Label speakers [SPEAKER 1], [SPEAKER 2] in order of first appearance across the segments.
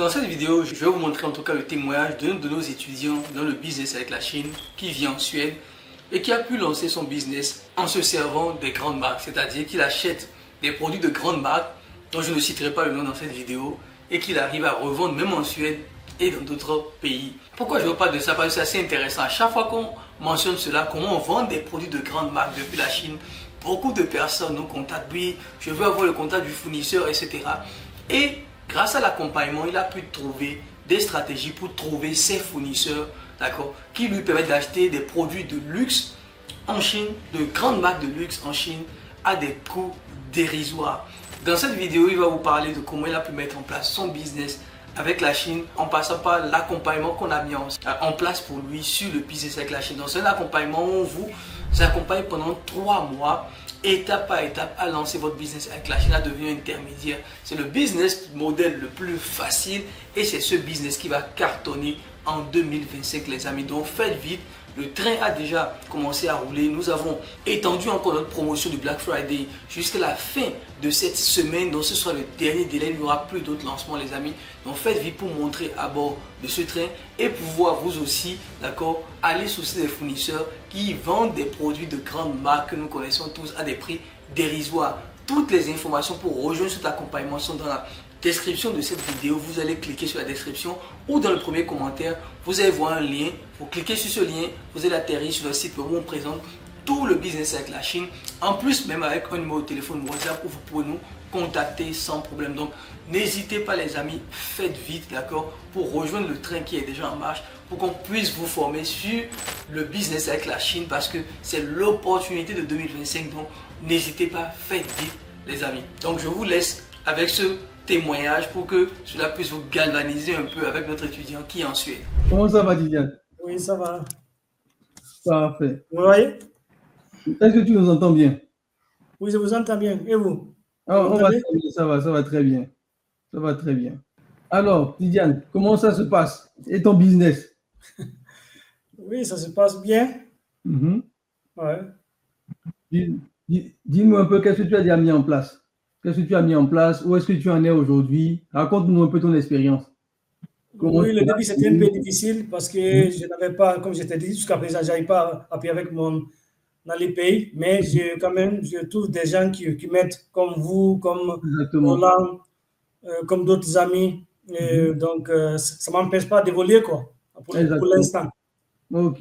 [SPEAKER 1] Dans cette vidéo, je vais vous montrer en tout cas le témoignage d'un de nos étudiants dans le business avec la Chine qui vit en Suède et qui a pu lancer son business en se servant des grandes marques, c'est-à-dire qu'il achète des produits de grandes marques dont je ne citerai pas le nom dans cette vidéo et qu'il arrive à revendre même en Suède et dans d'autres pays. Pourquoi je vous parle de ça? Parce que c'est assez intéressant. À chaque fois qu'on mentionne cela, comment on vend des produits de grandes marques depuis la Chine, beaucoup de personnes nous contactent, oui, je veux avoir le contact du fournisseur, etc. Et grâce à l'accompagnement, il a pu trouver des stratégies pour trouver ses fournisseurs, d'accord, qui lui permettent d'acheter des produits de luxe en Chine, de grandes marques de luxe en Chine, à des coûts dérisoires. Dans cette vidéo, il va vous parler de comment il a pu mettre en place son business avec la Chine en passant par l'accompagnement qu'on a mis en place pour lui sur le business avec la Chine. Donc c'est un accompagnement où on vous accompagne pendant 3 mois, étape par étape, à lancer votre business avec la Chine, à devenir intermédiaire. C'est le business modèle le plus facile et c'est ce business qui va cartonner en 2025 les amis. Donc faites vite. Le train a déjà commencé à rouler. Nous avons étendu encore notre promotion du Black Friday jusqu'à la fin de cette semaine. Donc ce sera le dernier délai. Il n'y aura plus d'autres lancements les amis. Donc faites vite pour montrer à bord de ce train et pouvoir vous aussi, d'accord, aller sourcer des fournisseurs qui vendent des produits de grandes marques que nous connaissons tous à des prix dérisoires. Toutes les informations pour rejoindre cet accompagnement sont dans la description de cette vidéo. Vous allez cliquer sur la description ou dans le premier commentaire, vous allez voir un lien. Vous cliquez sur ce lien, vous allez atterrir sur le site où on présente tout le business avec la Chine. En plus, même avec un numéro de téléphone WhatsApp où vous pouvez nous contacter sans problème. Donc, n'hésitez pas les amis, faites vite, d'accord, pour rejoindre le train qui est déjà en marche, pour qu'on puisse vous former sur le business avec la Chine parce que c'est l'opportunité de 2025. Donc, n'hésitez pas, faites vite les amis. Donc, je vous laisse avec ce témoignage pour que cela puisse vous galvaniser un peu avec notre étudiant qui est en Suède.
[SPEAKER 2] Comment ça va, Didiane?
[SPEAKER 3] Oui, ça va.
[SPEAKER 2] Parfait.
[SPEAKER 3] Vous voyez?
[SPEAKER 2] Est-ce que tu nous entends bien?
[SPEAKER 3] Oui, je vous entends bien. Et vous?
[SPEAKER 2] On va très bien, ça va très bien. Ça va très bien. Alors, Didiane, comment ça se passe? Et ton business?
[SPEAKER 3] Oui, ça se passe bien. Ouais.
[SPEAKER 2] Dis-nous un peu, qu'est-ce que tu as déjà mis en place? Qu'est-ce que tu as mis en place? Où est-ce que tu en es aujourd'hui? Raconte-nous un peu ton expérience.
[SPEAKER 3] Oui, le début, c'était un peu difficile parce que je n'avais pas, comme je t'ai dit, jusqu'à présent, je n'arrive pas à payer avec dans les pays, mais je trouve des gens qui m'aident comme vous, comme Roland, comme d'autres amis. Donc, ça ne m'empêche pas d'évoluer, quoi, pour l'instant.
[SPEAKER 2] Ok.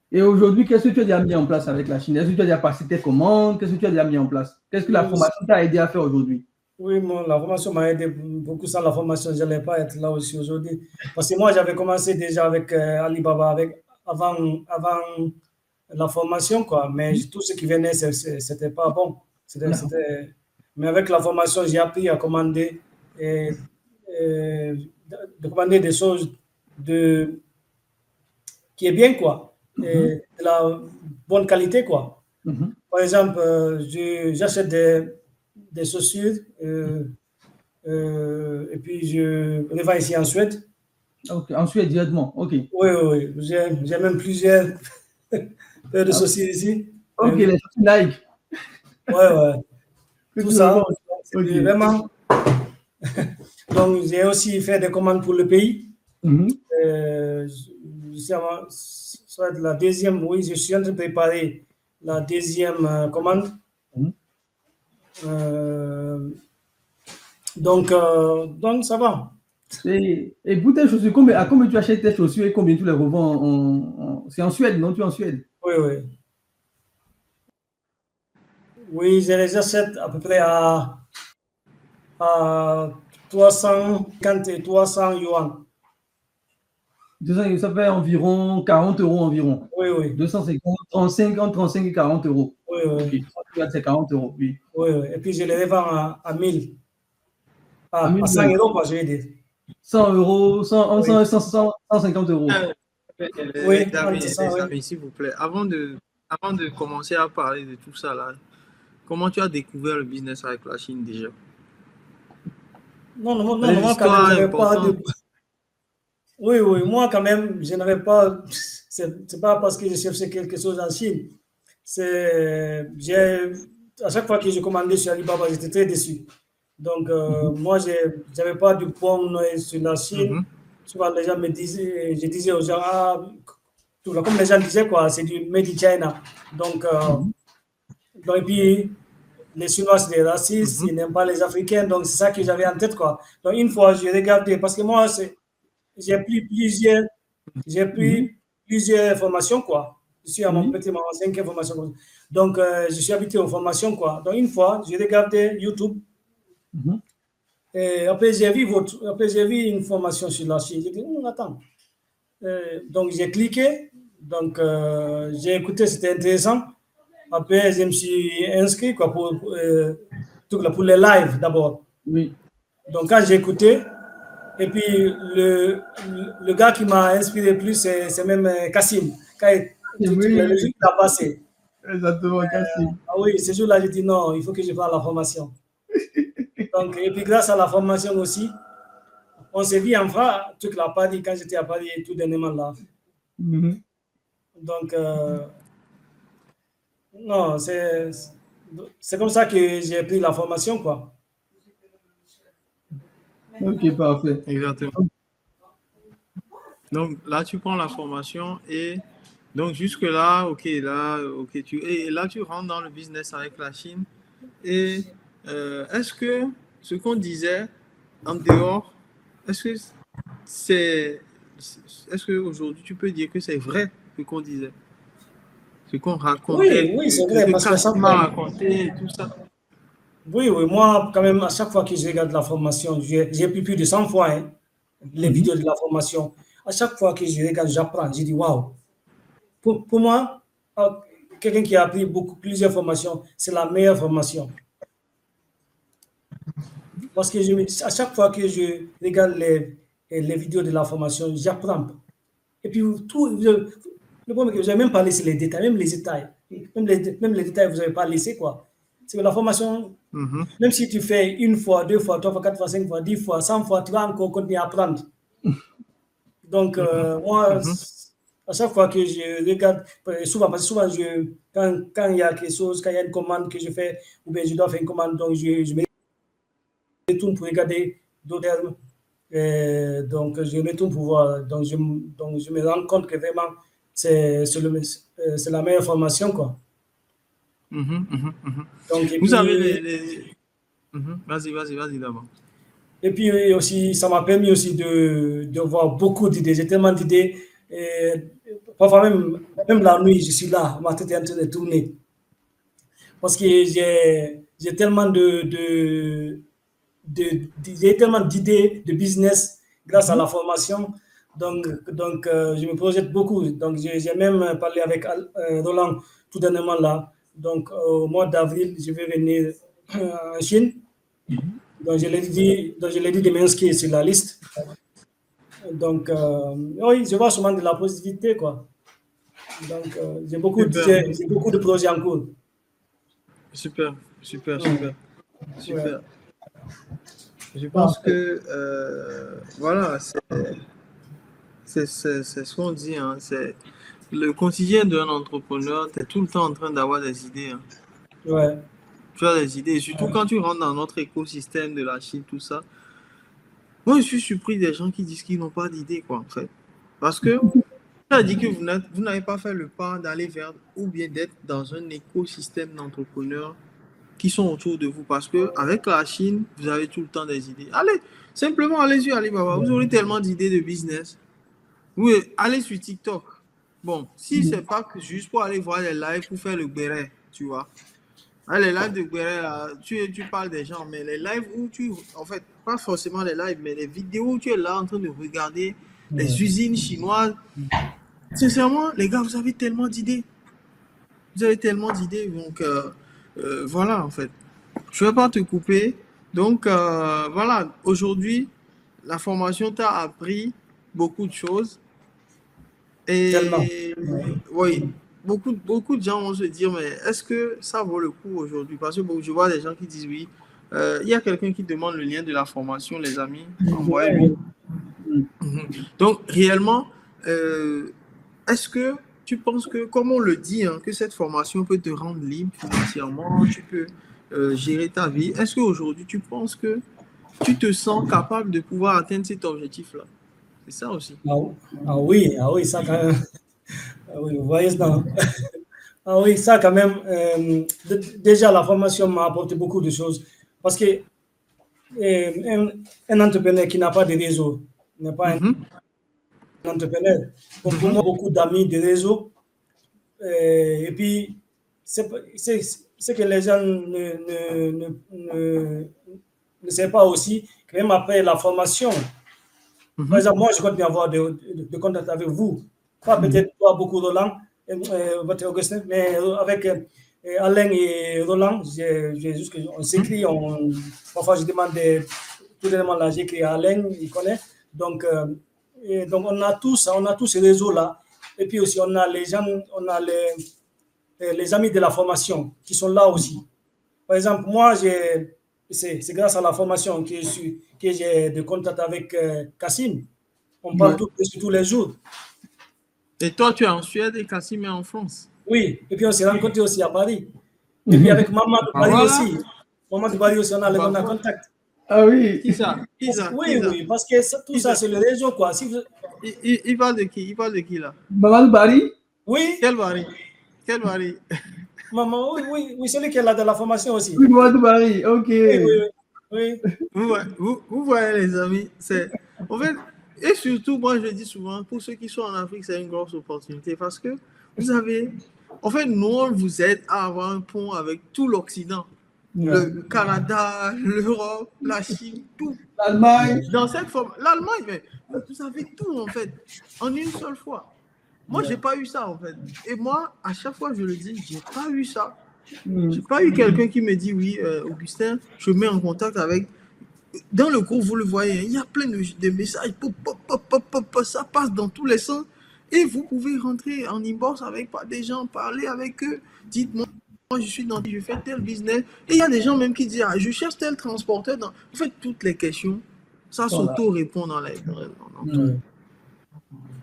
[SPEAKER 2] Et aujourd'hui, qu'est-ce que tu as déjà mis en place avec la Chine? Est-ce que tu as déjà passé tes commandes? Qu'est-ce que tu as déjà mis en place? Qu'est-ce que la formation t'a aidé à faire aujourd'hui?
[SPEAKER 3] Oui, la formation m'a aidé beaucoup. Sans la formation, je n'allais pas être là aussi aujourd'hui. Parce que moi, j'avais commencé déjà avec Alibaba avant la formation, quoi. Mais tout ce qui venait, c'était pas bon. Mais avec la formation, j'ai appris à commander de commander des choses qui est bien, quoi. Et de la bonne qualité, quoi. Par exemple, j'achète des chaussures et puis je les vends ici en Suède.
[SPEAKER 2] Ok, en Suède directement, ok.
[SPEAKER 3] Oui. J'ai même plusieurs paires de chaussures ici.
[SPEAKER 2] Ok, les chaussures Nike.
[SPEAKER 3] Ouais. Tout ça, c'est vraiment. Donc, j'ai aussi fait des commandes pour le pays. Soit la deuxième, oui, je suis en train de préparer la deuxième commande. Donc, ça va.
[SPEAKER 2] Et pour tes chaussures, à combien tu achètes tes chaussures et combien tu les revends c'est en Suède, non? Tu es en Suède?
[SPEAKER 3] Oui. Oui, je les achète à peu près à 350 et 300 yuan.
[SPEAKER 2] Ça fait environ 40 € environ.
[SPEAKER 3] Oui.
[SPEAKER 2] 250, 35 et 40 €.
[SPEAKER 3] Oui.
[SPEAKER 2] Okay. C'est 40 €, oui.
[SPEAKER 3] Oui. Et puis je les revends à 1000. À 100 €, quoi, je vais dire.
[SPEAKER 2] 100 €, 150 €.
[SPEAKER 3] Oui,
[SPEAKER 4] les amis, s'il vous plaît, avant de commencer à parler de tout ça, là, comment tu as découvert le business avec la Chine déjà?
[SPEAKER 3] Non, moi, quand même, je n'avais pas de... Oui, moi, quand même, je n'avais pas... C'est pas parce que je cherchais quelque chose en Chine. À chaque fois que je commandais sur Alibaba, j'étais très déçu. Donc, moi, je n'avais pas de pomme sur la Chine. Souvent, les gens me disaient, je disais aux gens, ah, comme les gens disaient, quoi, c'est du Made in China. Donc, et puis, les Chinois, c'est des racistes, ils n'aiment pas les Africains, donc c'est ça que j'avais en tête, quoi. Donc, une fois, j'ai regardé, parce que moi, j'ai pris plusieurs formations, quoi. Je suis à mon petit, ma 5e formation. Donc, je suis habitué aux formations, quoi. Donc, une fois, j'ai regardé YouTube. Et après, j'ai vu une formation sur la Chine. J'ai dit, attends. Donc, j'ai cliqué. Donc, j'ai écouté, c'était intéressant. Après, je me suis inscrit, quoi, pour les lives d'abord.
[SPEAKER 2] Oui.
[SPEAKER 3] Donc, quand j'ai écouté, et puis le gars qui m'a inspiré le plus, c'est même Kassim. Quand le jour qu'il a passé.
[SPEAKER 2] Exactement, Kassim.
[SPEAKER 3] Ah oui, ce jour-là, j'ai dit non, il faut que je fasse la formation. Donc, et puis grâce à la formation aussi, on s'est vu enfin, tout l'a pas dit quand j'étais à Paris tout dernièrement là. Donc, non, c'est comme ça que j'ai pris la formation, quoi.
[SPEAKER 2] Ok, parfait.
[SPEAKER 4] Exactement. Donc là, tu prends la formation et donc jusque-là, et là, tu rentres dans le business avec la Chine. Et est-ce que ce qu'on disait en dehors, est-ce qu'aujourd'hui tu peux dire que c'est vrai ce qu'on disait, ce qu'on racontait,
[SPEAKER 3] Oui, c'est vrai, parce que ça
[SPEAKER 4] m'a raconté et tout ça.
[SPEAKER 3] Oui, moi, quand même, à chaque fois que je regarde la formation, j'ai plus de 100 fois les vidéos de la formation. À chaque fois que je regarde, j'apprends. Je dis, waouh. Pour moi, quelqu'un qui a appris plusieurs formations, c'est la meilleure formation. Parce que à chaque fois que je regarde les vidéos de la formation, j'apprends. Et puis, le problème est que vous n'avez même pas laissé les détails, même les détails. Même les détails, vous n'avez pas laissé, quoi. C'est que la formation, même si tu fais une fois, 2 fois, 3 fois, 4 fois, 5 fois, 10 fois, 100 fois, tu vas encore continuer à apprendre. Donc, moi, à chaque fois que je regarde, souvent, parce que souvent, quand il y a quelque chose, quand il y a une commande que je fais, ou bien je dois faire une commande, donc je me retourne pour regarder d'autres termes. Donc, je me retourne pour voir. Donc, je me rends compte que vraiment, c'est la meilleure formation, quoi. Donc,
[SPEAKER 4] Vous avez Vas-y d'abord.
[SPEAKER 3] Et puis aussi, ça m'a permis aussi de voir beaucoup d'idées. J'ai tellement d'idées. Parfois même la nuit, je suis là, ma tête est en train de tourner. Parce que j'ai tellement j'ai tellement d'idées de business grâce à la formation. Donc je me projette beaucoup. Donc, j'ai même parlé avec Roland tout dernièrement là. Donc, au mois d'avril, je vais venir en Chine. Donc, je l'ai dit de m'inscrire sur la liste. Donc, oui, je vois souvent de la positivité, quoi. Donc, j'ai beaucoup de projets en cours.
[SPEAKER 4] Super. Ouais. Je pense que, voilà, c'est ce qu'on dit. Hein, c'est le quotidien d'un entrepreneur, tu es tout le temps en train d'avoir des idées. Hein.
[SPEAKER 3] Ouais.
[SPEAKER 4] Tu as des idées, surtout quand tu rentres dans notre écosystème de la Chine, tout ça. Moi, je suis surpris des gens qui disent qu'ils n'ont pas d'idées, quoi, en fait. Parce que tu as dit que vous n'avez pas fait le pas d'aller vers, ou bien d'être dans un écosystème d'entrepreneurs qui sont autour de vous. Parce que avec la Chine, vous avez tout le temps des idées. Allez, simplement allez sur Alibaba. Vous aurez tellement d'idées de business. Oui, allez sur TikTok. Bon, si c'est pas que juste pour aller voir les lives pour faire le béret, tu vois. Les lives de béret, là, tu parles des gens, mais les lives où en fait, pas forcément les lives, mais les vidéos où tu es là en train de regarder les usines chinoises. Sincèrement, les gars, vous avez tellement d'idées. Donc, voilà, en fait. Je ne vais pas te couper. Donc, voilà, aujourd'hui, la formation t'a appris beaucoup de choses. Et oui, beaucoup de gens vont se dire, mais est-ce que ça vaut le coup aujourd'hui? Parce que bon, je vois des gens qui disent oui. Il y a quelqu'un qui demande le lien de la formation, les amis. Envoyez-lui. Donc, réellement, est-ce que tu penses que, comme on le dit, hein, que cette formation peut te rendre libre financièrement, gérer ta vie. Est-ce qu'aujourd'hui, tu penses que tu te sens capable de pouvoir atteindre cet objectif-là? C'est ça aussi.
[SPEAKER 3] Ah oui, ça quand même. Ah oui, vous voyez ça. Ah oui, ça quand même. Déjà, la formation m'a apporté beaucoup de choses. Parce que un entrepreneur qui n'a pas de réseau n'est pas un entrepreneur. Pour moi, beaucoup d'amis de réseau. Et puis, c'est que les gens ne savent pas aussi, que même après la formation, par exemple, moi, je compte bien avoir de contact avec vous. Pas peut-être pas beaucoup Roland, votre Augustin, mais avec Alain et Roland, juste on s'écrit, parfois je demande tout les là, j'écris à Alain, il connaît. Donc on a tous ces réseaux-là. Et puis aussi, on a les gens, on a les amis de la formation qui sont là aussi. Par exemple, moi, c'est grâce à la formation que j'ai de contact avec Kassim. On parle tous les jours.
[SPEAKER 4] Et toi, tu es en Suède et Kassim est en France.
[SPEAKER 3] Oui, et puis on s'est rencontrés aussi à Paris. Et puis avec Maman de Paris aussi. Maman de Paris aussi, on a contact.
[SPEAKER 2] Ah oui.
[SPEAKER 4] Qui ça?
[SPEAKER 3] Oui, parce que tout ça, c'est le réseau, quoi. Si vous...
[SPEAKER 4] il parle de qui? Il parle de qui, là?
[SPEAKER 2] Maman de Paris?
[SPEAKER 3] Oui.
[SPEAKER 4] Quel Paris? Quel Paris?
[SPEAKER 3] Maman, oui, celui qui est là de la formation aussi.
[SPEAKER 2] Oui, Maman de Paris, ok.
[SPEAKER 3] Oui.
[SPEAKER 4] Vous voyez, les amis, c'est... En fait, et surtout, moi, je dis souvent, pour ceux qui sont en Afrique, c'est une grosse opportunité parce que vous avez... En fait, nous, on vous aide à avoir un pont avec tout l'Occident. Le Canada, l'Europe, la Chine, tout.
[SPEAKER 2] L'Allemagne.
[SPEAKER 4] Dans cette forme, l'Allemagne, mais vous avez tout, en fait, en une seule fois. Moi, j'ai pas eu ça, en fait. Et moi, à chaque fois, je le dis, j'ai pas eu ça. J'ai pas eu quelqu'un qui me dit, oui, Augustin, je me mets en contact avec... Dans le groupe, vous le voyez, il y a plein de messages, ça passe dans tous les sens. Et vous pouvez rentrer en inbox avec des gens, parler avec eux. Dites-moi, moi, je suis dans, je fais tel business. Et il y a des gens même qui disent, je cherche tel transporteur. En fait, toutes les questions, ça s'auto-répond dans les...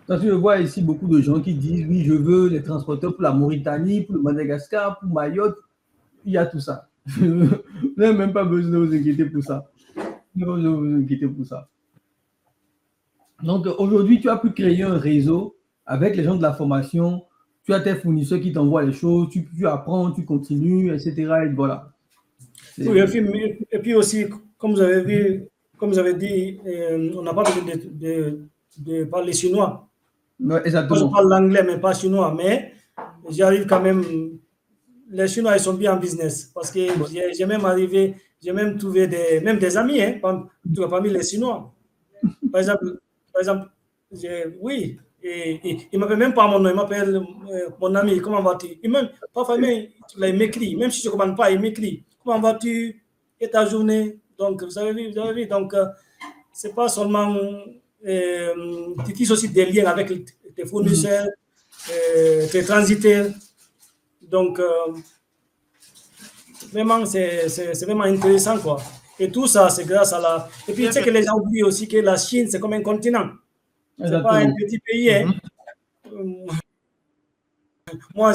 [SPEAKER 2] Parce que je vois ici beaucoup de gens qui disent, oui, je veux les transporteurs pour la Mauritanie, pour le Madagascar, pour Mayotte. Il y a tout ça. Vous n'avez même pas besoin de vous inquiéter pour ça. Donc, aujourd'hui, tu as pu créer un réseau avec les gens de la formation. Tu as tes fournisseurs qui t'envoient les choses, tu apprends, tu continues, etc. Et voilà.
[SPEAKER 3] Oui, et puis aussi, comme vous avez vu, comme vous avez dit, on n'a pas besoin de parler chinois.
[SPEAKER 2] Ouais, exactement.
[SPEAKER 3] Moi, je parle l'anglais, mais pas chinois. Mais j'arrive quand même. Les Chinois, ils sont bien en business. Parce que j'ai même trouvé des amis, hein, parmi les Chinois. Par exemple, oui, et il ne m'appelle même pas mon nom, il m'appelle mon ami, comment vas-tu? Parfois, il m'écrit, même si je ne commande pas, il m'écrit, comment vas-tu? Et ta journée? Donc, vous avez vu, donc, ce n'est pas seulement, tu tisses aussi des liens avec tes fournisseurs, tes transitaires. Donc, vraiment, c'est vraiment intéressant, quoi. Et tout ça, c'est grâce à la... Et puis, tu sais que les gens oublient aussi que la Chine, c'est comme un continent. Ce n'est pas un petit pays. Hein. Moi,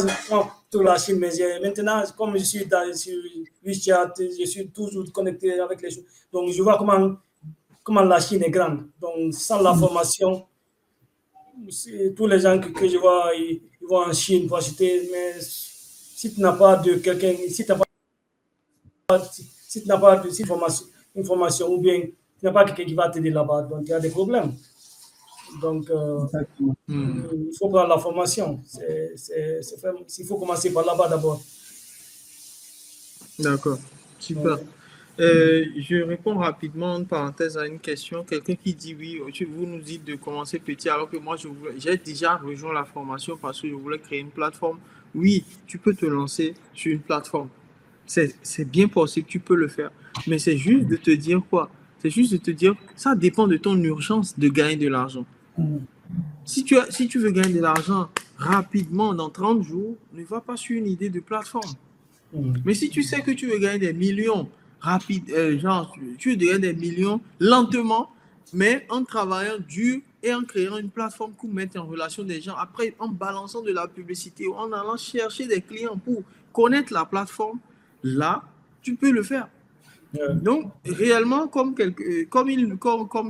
[SPEAKER 3] toute la Chine, mais maintenant, comme je suis sur WeChat, je suis toujours connecté avec les choses. Donc, je vois comment la Chine est grande. Donc, sans la formation, tous les gens que je vois, ils vont en Chine pour acheter. Mais si tu n'as pas de quelqu'un, si tu n'as pas une formation ou bien tu n'as pas quelqu'un qui va t'aider là-bas, donc il y a des problèmes. Donc, il faut prendre la formation. Il faut commencer par là-bas d'abord.
[SPEAKER 4] D'accord, super. Je réponds rapidement en parenthèse à une question. Quelqu'un qui dit oui, vous nous dites de commencer petit, alors que moi, j'ai déjà rejoint la formation parce que je voulais créer une plateforme. Oui, tu peux te lancer sur une plateforme. C'est bien possible, tu peux le faire. Mais c'est juste de te dire quoi? C'est juste de te dire, ça dépend de ton urgence de gagner de l'argent. Si tu veux gagner de l'argent rapidement dans 30 jours, ne va pas sur une idée de plateforme. Mais si tu sais que tu veux gagner des millions tu veux gagner des millions lentement, mais en travaillant dur et en créant une plateforme pour mettre en relation des gens, après en balançant de la publicité ou en allant chercher des clients pour connaître la plateforme, là, tu peux le faire. Donc, réellement, comme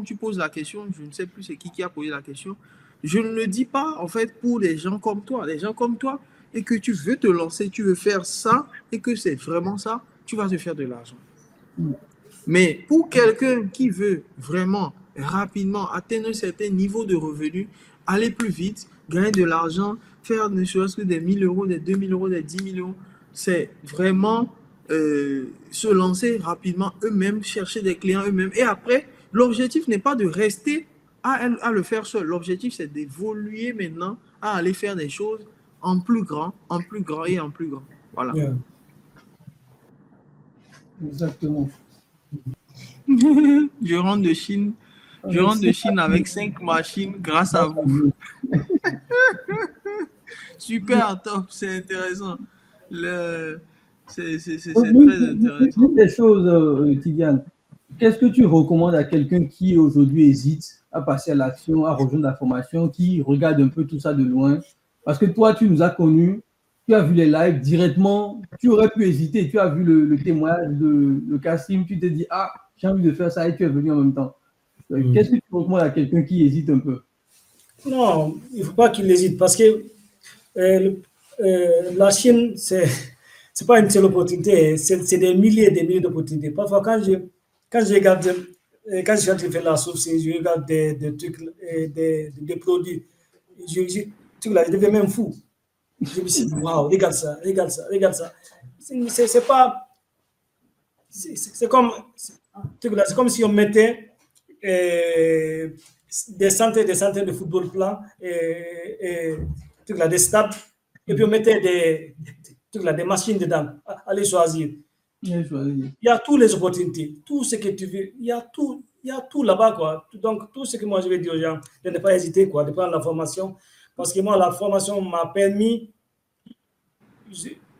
[SPEAKER 4] tu poses la question, je ne sais plus c'est qui a posé la question, je ne le dis pas, en fait, pour des gens comme toi. Des gens comme toi, et que tu veux te lancer, tu veux faire ça, et que c'est vraiment ça, tu vas te faire de l'argent. Mais pour quelqu'un qui veut vraiment, rapidement, atteindre un certain niveau de revenu, aller plus vite, gagner de l'argent, faire ne serait-ce que des 1000 euros, des 2000 euros, des 10 000 euros, c'est vraiment se lancer rapidement eux-mêmes, chercher des clients eux-mêmes. Et après, l'objectif n'est pas de rester à le faire seul. L'objectif, c'est d'évoluer maintenant à aller faire des choses en plus grand et en plus grand. Voilà.
[SPEAKER 2] Exactement.
[SPEAKER 4] Je rentre de Chine. Je rentre de Chine avec 5 machines grâce à vous. Super, top, c'est intéressant. C'est très intéressant.
[SPEAKER 2] Une des choses, Tidiane, qu'est-ce que tu recommandes à quelqu'un qui aujourd'hui hésite à passer à l'action, à rejoindre la formation, qui regarde un peu tout ça de loin? Parce que toi, tu nous as connus, tu as vu les lives directement, tu aurais pu hésiter, tu as vu le témoignage de Kassim, tu t'es dit, ah, j'ai envie de faire ça et tu es venu en même temps. Qu'est-ce que tu recommandes à quelqu'un qui hésite un peu?
[SPEAKER 3] Non, il ne faut pas qu'il hésite parce que la Chine, c'est pas une seule opportunité, c'est des milliers et des milliers d'opportunités. Parfois, quand je regarde, quand je suis en train de faire la source, je regarde des trucs, des produits, je deviens même fou. Je me suis dit, waouh, regarde ça, regarde ça, regarde ça. C'est pas. C'est comme si on mettait des centaines de football plans et des stades, et puis on mettait des machines dedans. Allez choisir. Il y a toutes les opportunités, tout ce que tu veux, il y a tout là-bas, quoi. Donc, tout ce que moi je vais dire aux gens, de ne pas hésiter, quoi, de prendre la formation, parce que moi, la formation m'a permis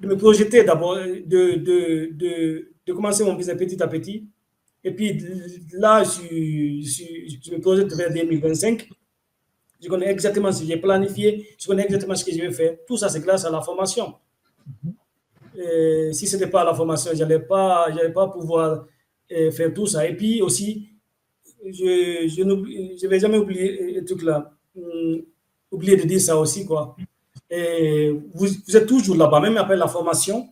[SPEAKER 3] de me projeter d'abord, de commencer mon business petit à petit. Et puis là, je me projette vers 2025. Je connais exactement ce que j'ai planifié, je connais exactement ce que je vais faire. Tout ça, c'est grâce à la formation. Si ce n'était pas la formation, je n'allais pas pouvoir faire tout ça. Et puis aussi, je ne vais jamais oublier le truc là. Oublier de dire ça aussi, quoi. Et vous êtes toujours là-bas, même après la formation,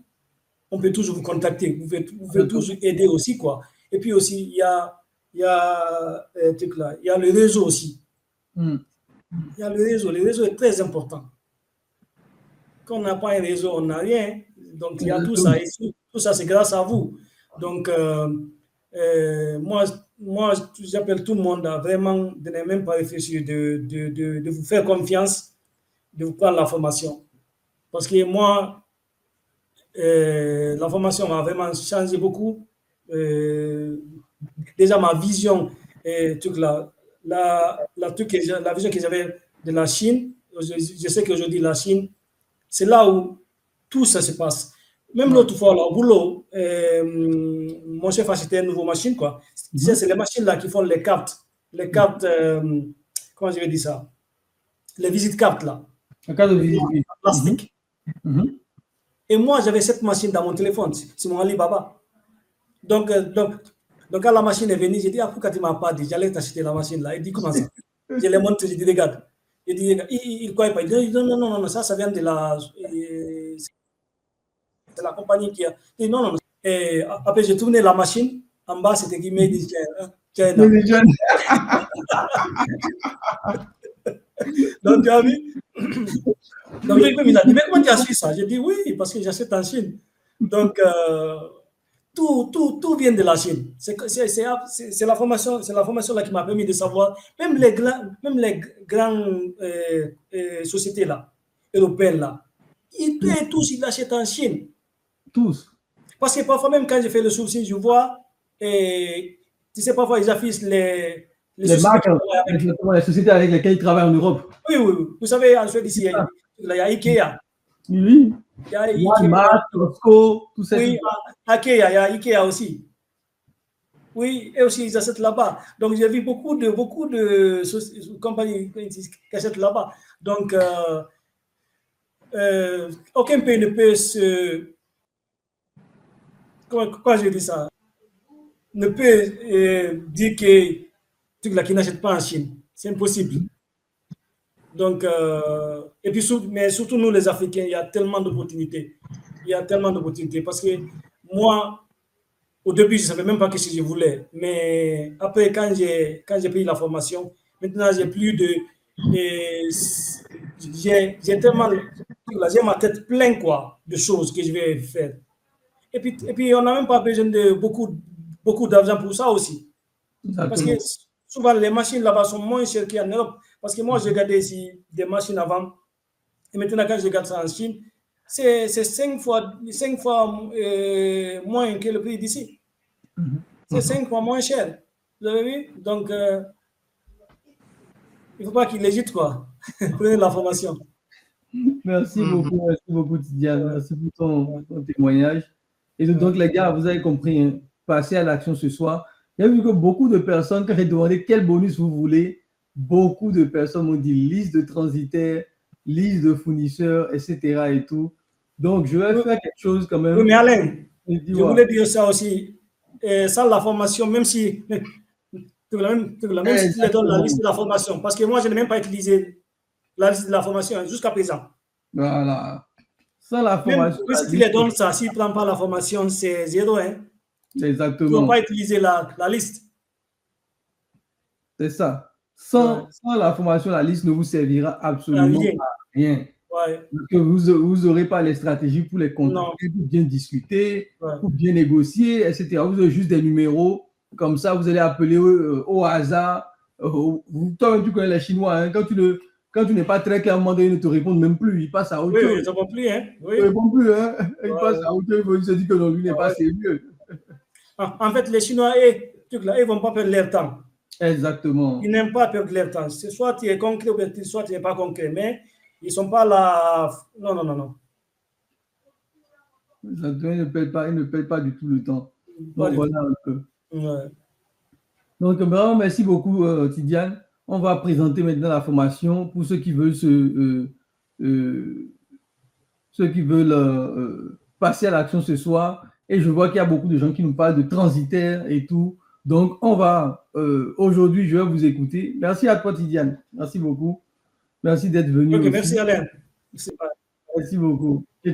[SPEAKER 3] on peut toujours vous contacter, vous pouvez toujours aider aussi, quoi. Et puis aussi, il y a le réseau aussi. Il y a le réseau est très important. Quand on n'a pas un réseau, on n'a rien. Donc, il y a tout ça. Et tout ça, c'est grâce à vous. Donc, moi, j'appelle tout le monde à vraiment de ne même pas réfléchir, de vous faire confiance, de vous prendre la formation. Parce que moi, la formation m'a vraiment changé beaucoup. Déjà, ma vision, la vision que j'avais de la Chine, je sais qu'aujourd'hui, la Chine, c'est là où tout ça se passe. Même l'autre fois, là, au boulot, mon chef a acheté une nouvelle machine, quoi. C'est les machines là qui font les cartes, comment je vais dire ça? Les visites cartes, là.
[SPEAKER 2] Les cartes de visite.
[SPEAKER 3] Plastique. Et moi, j'avais cette machine dans mon téléphone, c'est mon Alibaba. Donc, quand la machine est venue, j'ai dit, ah, pourquoi tu ne m'as pas dit? J'allais t'acheter la machine là. Il dit, comment ça? Je l'ai montré, j'ai dit, regarde. Il dit, il ne croyait pas. Il dit, non, ça vient de la compagnie qui a. Il dit, non. Et après, j'ai tourné la machine. En bas, c'était qui m'a dit, China. Donc, tu as vu? Donc, il a dit, mais comment tu as su ça? J'ai dit, oui, parce que j'achète en Chine. Donc, tout vient de la Chine. C'est la formation là qui m'a permis de savoir, même les grandes sociétés là, européennes là, ils payent tous, ils achètent en Chine.
[SPEAKER 2] Tous.
[SPEAKER 3] Parce que parfois, même quand je fais le sourcing, je vois, tu sais, parfois ils affichent les
[SPEAKER 2] marques, les sociétés avec lesquelles ils travaillent en Europe.
[SPEAKER 3] Oui. Vous savez, en Suède, ici, il y a Ikea.
[SPEAKER 2] Oui. Il y a Walmart, Costco, tout ça.
[SPEAKER 3] Oui, il y a Ikea aussi. Oui, et aussi, ils achètent là-bas. Donc, j'ai vu beaucoup de compagnies qui achètent là-bas. Donc, aucun pays ne peut Quand je dis ça, ne peut dire que là, qui n'achète pas en Chine. C'est impossible. Donc, et puis, mais surtout nous les Africains, il y a tellement d'opportunités. Il y a tellement d'opportunités parce que moi, au début, je ne savais même pas ce que je voulais. Mais après, quand j'ai pris la formation, maintenant, j'ai plus de. J'ai tellement. J'ai ma tête pleine quoi, de choses que je vais faire. Et puis on n'a même pas besoin de beaucoup d'argent pour ça aussi. Parce que souvent, les machines là-bas sont moins chères qu'en Europe. Parce que moi, j'ai regardé ici des machines avant. Et maintenant, quand je regarde ça en Chine, c'est 5 fois moins que le prix d'ici. C'est 5 fois moins cher. Vous avez vu? Donc, il ne faut pas qu'il hésite, quoi. Prenez la formation.
[SPEAKER 2] Merci beaucoup, Tidiane. Merci pour ton témoignage. Et donc, les gars, vous avez compris, hein, passez à l'action ce soir. Il y a vu que beaucoup de personnes, quand j'ai demandé quel bonus vous voulez, beaucoup de personnes m'ont dit liste de transitaires, liste de fournisseurs, etc. et tout. Donc, je vais faire quelque chose quand même.
[SPEAKER 3] Oui, mais Alain, je voulais dire ça aussi. Sans la formation, même si même si tu les donnes la liste de la formation, parce que moi, je n'ai même pas utilisé la liste de la formation jusqu'à présent.
[SPEAKER 2] Voilà. Sans la formation.
[SPEAKER 3] Même si tu les donnes ça, s'il ne prend pas la formation, c'est 0. Hein.
[SPEAKER 2] Exactement.
[SPEAKER 3] Tu ne vas pas utiliser la liste.
[SPEAKER 2] C'est ça. Sans la formation, la liste ne vous servira absolument à rien.
[SPEAKER 3] Ouais.
[SPEAKER 2] Que vous n'aurez pas les stratégies pour les contacter, pour bien discuter, pour bien négocier, etc. Vous avez juste des numéros. Comme ça, vous allez appeler au hasard. Toi-même, tu connais les Chinois. Hein, quand tu n'es pas très clairement donné, ils ne te répondent même plus. Ils passent à autre chose.
[SPEAKER 3] Oui, ils ne répondent plus. Hein? Oui.
[SPEAKER 2] Ils ne répondent plus. Hein? Ils passent à autre chose. Ils se disent que non, lui n'est pas sérieux.
[SPEAKER 3] En fait, les Chinois, ils ne vont pas perdre leur temps.
[SPEAKER 2] Exactement.
[SPEAKER 3] Ils n'aiment pas perdre leur temps. Soit tu es concret, soit tu n'es pas concret. Mais ils ne sont pas là. Non.
[SPEAKER 2] Exactement. Ils ne perdent pas du tout le temps. Donc, voilà un peu.
[SPEAKER 3] Ouais.
[SPEAKER 2] Donc, merci beaucoup, Tidiane. On va présenter maintenant la formation pour ceux qui veulent passer à l'action ce soir. Et je vois qu'il y a beaucoup de gens qui nous parlent de transitaires et tout. Donc, aujourd'hui, je vais vous écouter. Merci à toi, Tidiane. Merci beaucoup. Merci d'être venu.
[SPEAKER 3] Ok, merci Alain.
[SPEAKER 2] Merci beaucoup.